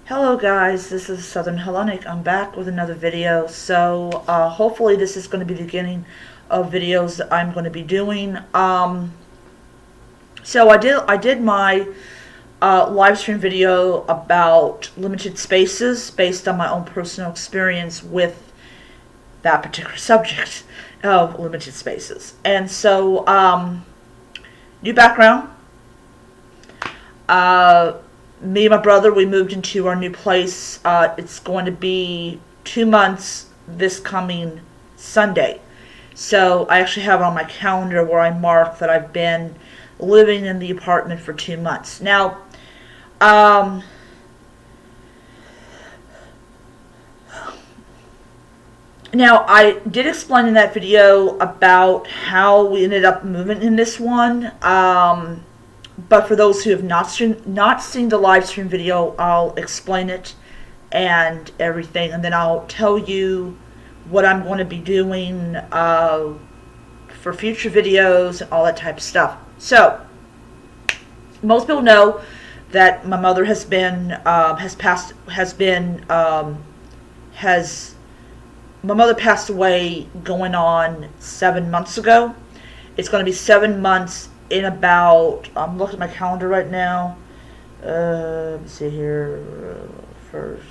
Hello guys, this is Southern Hellenic. I'm back with another video. So hopefully this is going to be the beginning of videos that I'm going to be doing. So I did my live stream video about limited spaces based on my own personal experience with that particular subject of limited spaces. And so new background. Me and my brother, we moved into our new place. It's going to be 2 months this coming Sunday. So I actually have it on my calendar where I mark that I've been living in the apartment for 2 months. Now, I did explain in that video about how we ended up moving in this one. But for those who have not seen the live stream video, I'll explain it and everything, and then I'll tell you what I'm going to be doing for future videos and all that type of stuff. So, most people know that my mother my mother passed away going on 7 months ago. It's going to be 7 months in about, I'm looking at my calendar right now. Let's see here. First.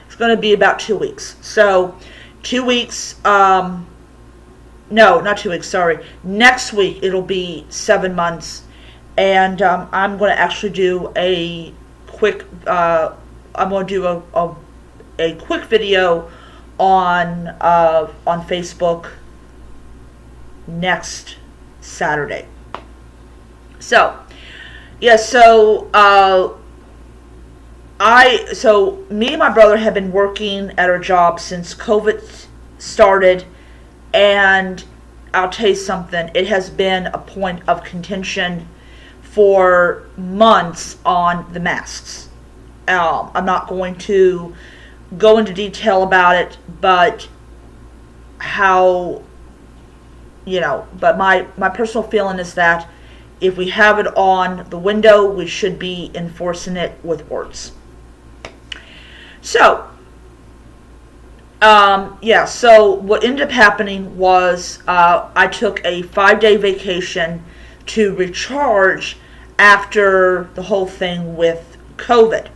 It's going to be about 2 weeks. So, 2 weeks, no, not 2 weeks, sorry. Next week, it'll be 7 months. And I'm going to actually do a quick, I'm going to do a quick video on Facebook next Saturday. So, yeah, so me and my brother have been working at our job since COVID started, and I'll tell you something, it has been a point of contention for months on the masks. I'm not going to go into detail about it, but but my personal feeling is that if we have it on the window, we should be enforcing it with words. So, so what ended up happening was I took a 5-day vacation to recharge after the whole thing with COVID.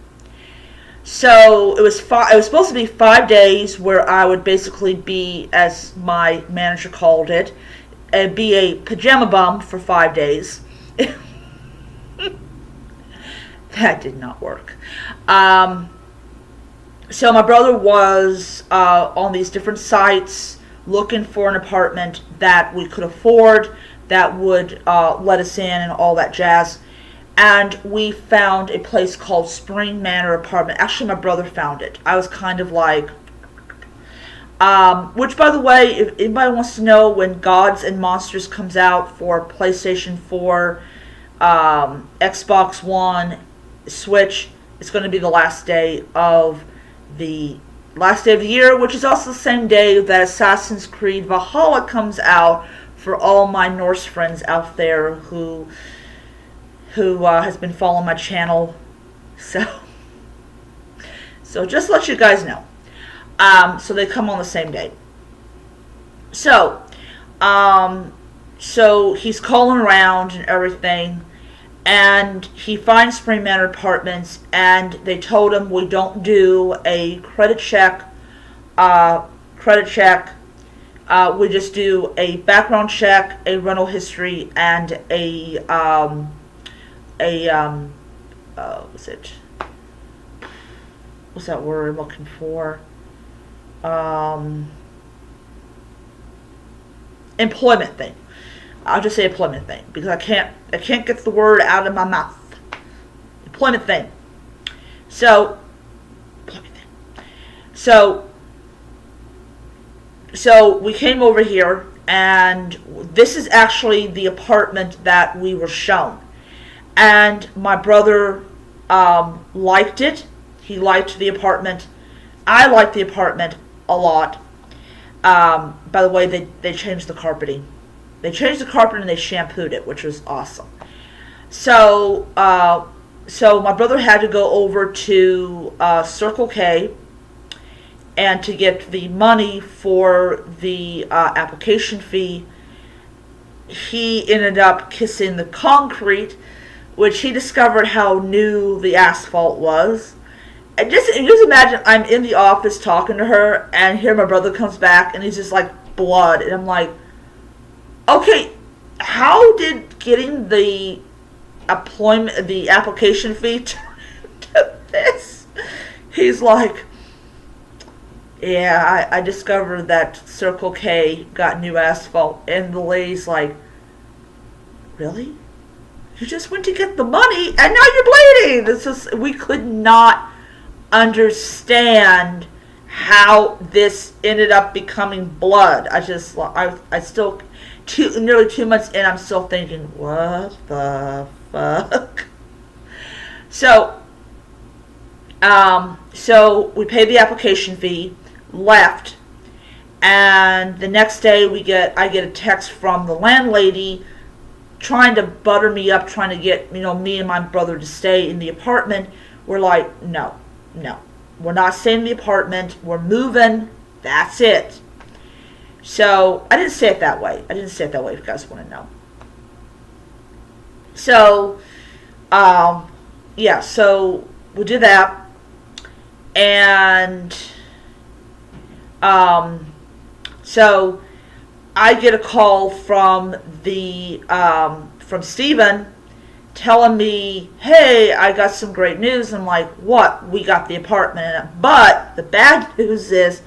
So it was supposed to be 5 days where I would basically be, as my manager called it, be a pajama bum for 5 days. That did not work. So my brother was on these different sites looking for an apartment that we could afford, that would let us in and all that jazz. And we found a place called Spring Manor Apartment. Actually, my brother found it. I was kind of like, which, by the way, if anybody wants to know when Gods and Monsters comes out for PlayStation 4, Xbox One, Switch, it's going to be the last day of the year, which is also the same day that Assassin's Creed Valhalla comes out, for all my Norse friends out there who has been following my channel. So just to let you guys know. So they come on the same day. So he's calling around and everything, and he finds Spring Manor Apartments, and they told him we don't do a credit check. We just do a background check, a rental history, and what's that word I'm looking for? Employment thing. I'll just say employment thing because I can't get the word out of my mouth. Employment thing. So we came over here, and this is actually the apartment that we were shown. And my brother liked it. He liked the apartment. I liked the apartment a lot. By the way, they changed the carpeting. They changed the carpet and they shampooed it, which was awesome. So So my brother had to go over to Circle K and to get the money for the application fee. He ended up kissing the concrete, which he discovered how new the asphalt was. And just imagine I'm in the office talking to her, and here my brother comes back, and he's just like blood, and I'm like, okay, how did getting the application fee turn into this? He's like, yeah, I discovered that Circle K got new asphalt. And the lady's like, really? You just went to get the money and now you're bleeding. We could not understand how this ended up becoming blood. I still, nearly 2 months in, I'm still thinking, what the fuck? So we paid the application fee, left, and the next day I get a text from the landlady trying to butter me up, trying to get me and my brother to stay in the apartment. We're like, no, we're not staying in the apartment. We're moving. That's it. So I didn't say it that way. If you guys want to know. So, so we did that. And so I get a call from from Steven telling me, hey, I got some great news. I'm like, what? We got the apartment. But the bad news is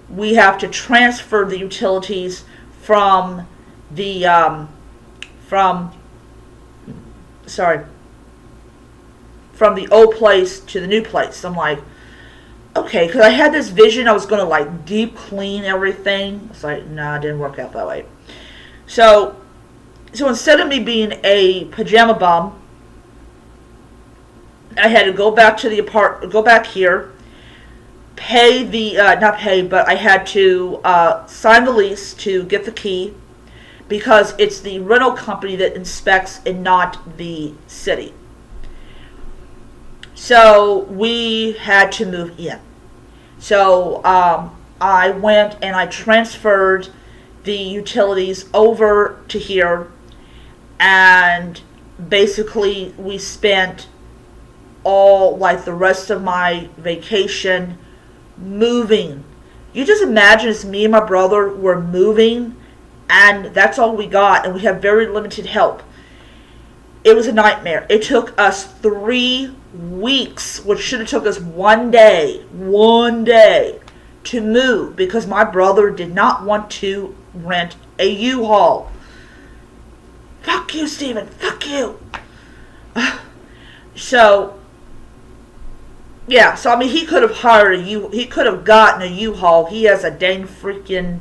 we have to transfer the utilities from the old place to the new place. I'm like, okay, because I had this vision I was going to like deep clean everything. It's like, nah, it didn't work out that way. So instead of me being a pajama bum, I had to go back to go back here, pay the, not pay, but I had to sign the lease to get the key, because it's the rental company that inspects and not the city. So we had to move in. So I went and I transferred the utilities over to here, and basically we spent all like the rest of my vacation moving. You just imagine it's me and my brother were moving, and that's all we got, and we have very limited help. It was a nightmare. It took us 3 weeks, which should have took us one day to move, because my brother did not want to rent a U-Haul. Fuck you, Steven. Fuck you. So I mean, he could have he could have gotten a U-Haul. He has a dang freaking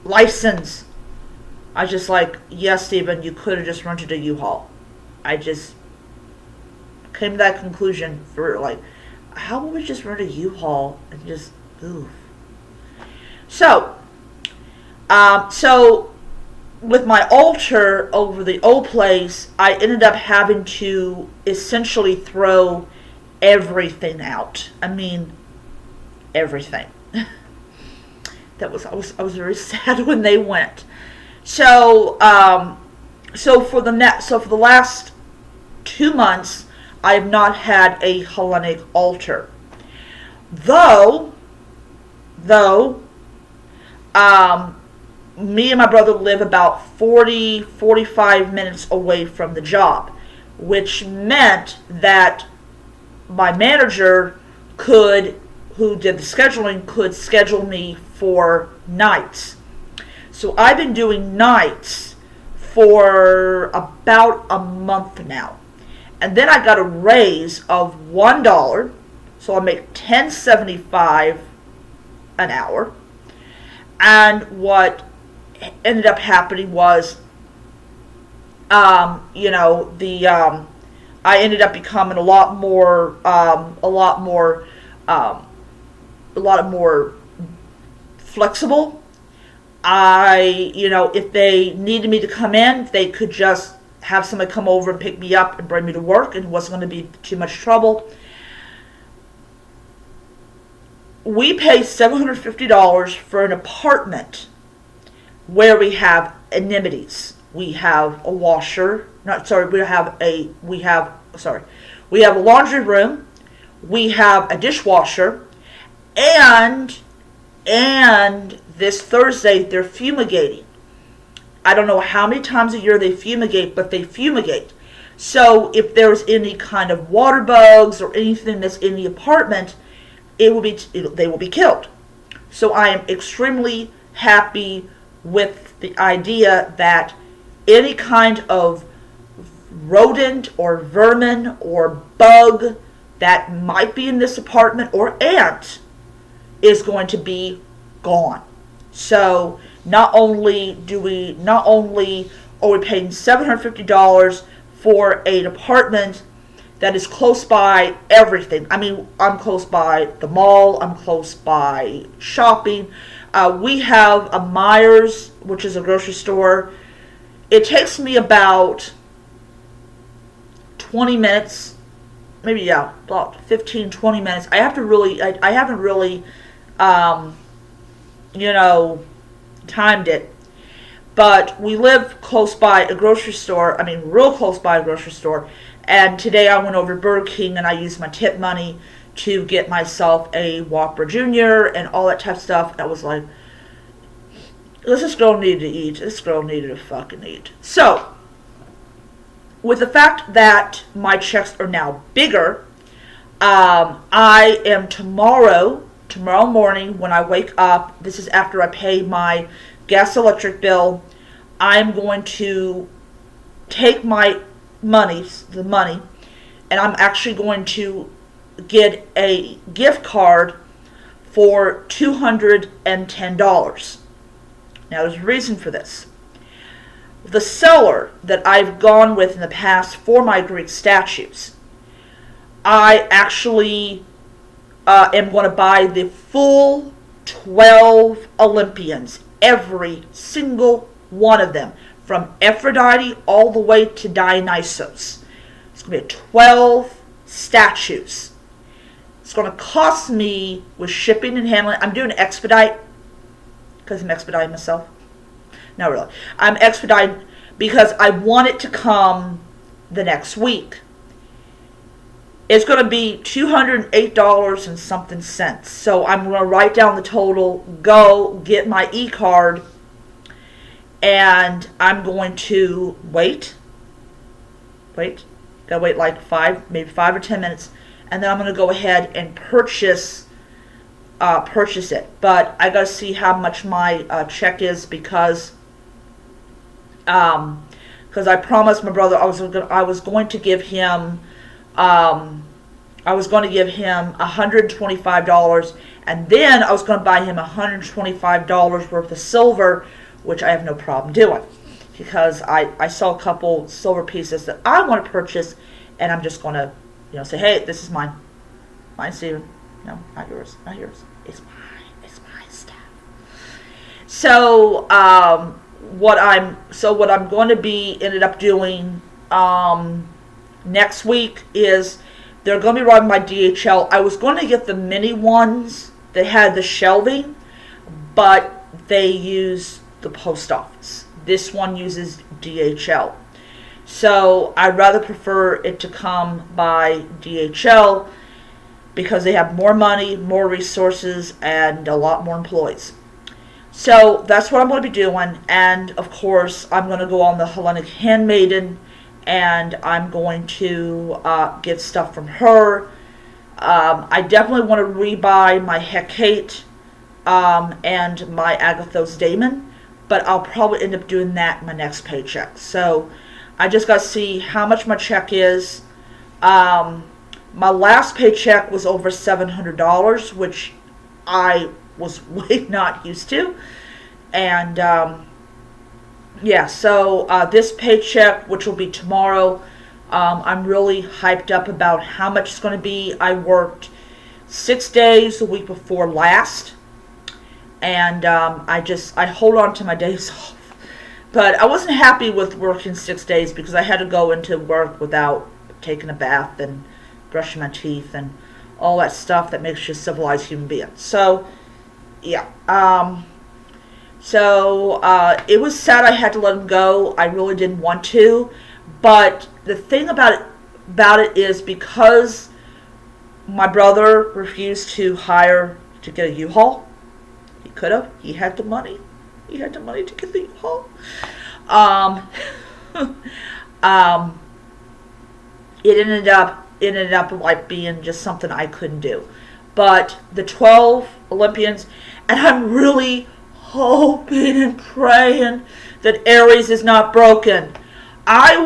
license. I just like, yes, Steven, you could have just rented a U-Haul. I just came to that conclusion for like, how would we just rent a U-Haul and just move? So with my altar over the old place, I ended up having to essentially throw everything out. I mean, everything. I was very sad when they went. So for the last 2 months, I have not had a Hellenic altar. Though, me and my brother live about 45 minutes away from the job, which meant that my manager who did the scheduling, could schedule me for nights. So I've been doing nights for about a month now. And then I got a raise of $1, so I make $10.75 an hour. And what ended up happening was, I ended up becoming a lot more flexible. If they needed me to come in, they could just have somebody come over and pick me up and bring me to work, and it wasn't going to be too much trouble. We pay $750 for an apartment where we have amenities. We have a washer. We have a laundry room. We have a dishwasher, and this Thursday they're fumigating. I don't know how many times a year they fumigate, but they fumigate. So if there's any kind of water bugs or anything that's in the apartment, they will be killed. So I am extremely happy with the idea that any kind of rodent or vermin or bug that might be in this apartment or ant is going to be gone. So not only are we paying $750 for an apartment that is close by everything. I mean, I'm close by the mall. I'm close by shopping. We have a Myers, which is a grocery store. It takes me about 20 minutes, maybe, about 15, 20 minutes. I haven't really, timed it. But we live close by a grocery store, real close by a grocery store. And today I went over to Burger King and I used my tip money to get myself a Whopper Jr. and all that type of stuff. I was like, this girl needed to eat. This girl needed to fucking eat. So, with the fact that my checks are now bigger, I am tomorrow morning when I wake up, this is after I pay my gas electric bill, I'm going to take my the money, and I'm actually going to get a gift card for $210. Now, there's a reason for this. The seller that I've gone with in the past for my Greek statues, I actually am going to buy the full 12 Olympians, every single one of them, from Aphrodite all the way to Dionysos. It's going to be 12 statues. It's going to cost me, with shipping and handling, I'm doing expedite, because I'm expediting myself. No, really. I'm expediting because I want it to come the next week. It's going to be $208 and something cents. So I'm going to write down the total, go get my e-card, and I'm going to wait. Gotta wait like 5 or 10 minutes, and then I'm going to go ahead and purchase it. But I gotta see how much my check is, because I promised my brother I was going to give him $125, and then I was going to buy him $125 worth of silver, which I have no problem doing, because I saw a couple silver pieces that I want to purchase, and I'm just going to say, hey, this is mine, Steven. No, not yours. It's my stuff. So what I'm going to be ended up doing next week is they're going to be running my DHL. I was going to get the mini ones that had the shelving, but they use the post office. This one uses DHL. So I'd rather prefer it to come by DHL, because they have more money, more resources, and a lot more employees. So that's what I'm going to be doing. And of course, I'm going to go on the Hellenic Handmaiden, and I'm going to get stuff from her. I definitely want to rebuy my Hecate and my Agathos Daemon, but I'll probably end up doing that in my next paycheck. So I just got to see how much my check is. My last paycheck was over $700, which I was way not used to. And so this paycheck, which will be tomorrow, I'm really hyped up about how much it's going to be. I worked 6 days the week before last, and I hold on to my days off, But I wasn't happy with working 6 days because I had to go into work without taking a bath and brushing my teeth and all that stuff that makes you a civilized human being. So, yeah. It was sad I had to let him go. I really didn't want to. But the thing about it is because my brother refused to get a U-Haul. He could have. He had the money. He had the money to get the U-Haul. It ended up like being just something I couldn't do. But the 12 Olympians, and I'm really hoping and praying that Aries is not broken. I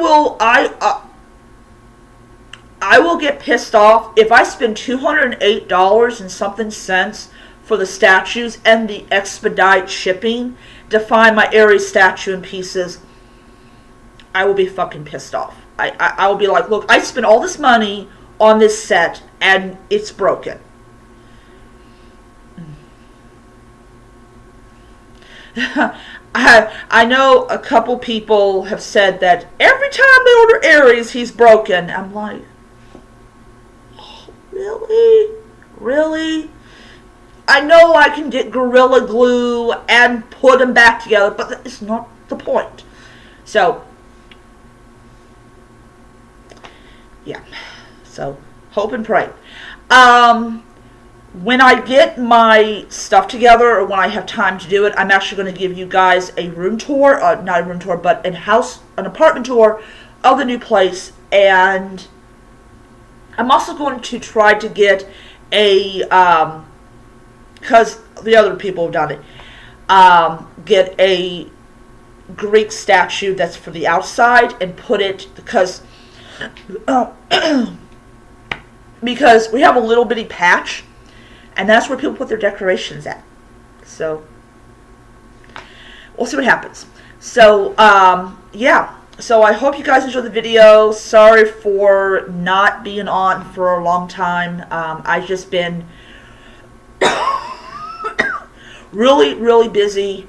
will get pissed off if I spend $208 and something cents for the statues and the expedite shipping to find my Aries statue in pieces. I will be fucking pissed off. I will be like, look, I spent all this money on this set and it's broken. I know a couple people have said that every time they order Aries, he's broken. I'm like, oh, really? Really? I know I can get Gorilla Glue and put them back together, but that's not the point. So, yeah. So, hope and pray. When I get my stuff together, or when I have time to do it, I'm actually going to give you guys a room tour, not a room tour, but an apartment tour of the new place. And I'm also going to try to get because the other people have done it, get a Greek statue that's for the outside and put it, because we have a little bitty patch, and that's where people put their decorations at. So, we'll see what happens. So, yeah. So, I hope you guys enjoyed the video. Sorry for not being on for a long time. I've just been really, really busy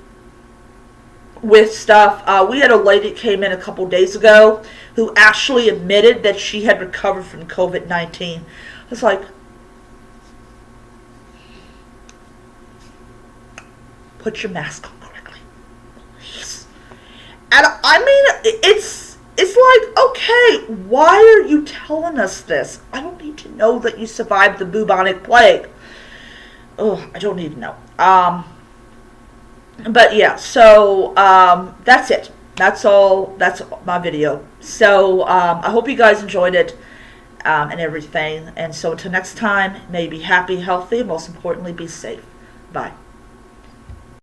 with stuff. We had a lady that came in a couple days ago who actually admitted that she had recovered from COVID-19. I was like, put your mask on correctly, please. And I mean, it's like, okay, why are you telling us this? I don't need to know that you survived the bubonic plague. Oh, I don't need to know. But yeah, so that's it. That's all. That's my video. So I hope you guys enjoyed it and everything. And so until next time, may be happy, healthy, and most importantly, be safe. Bye.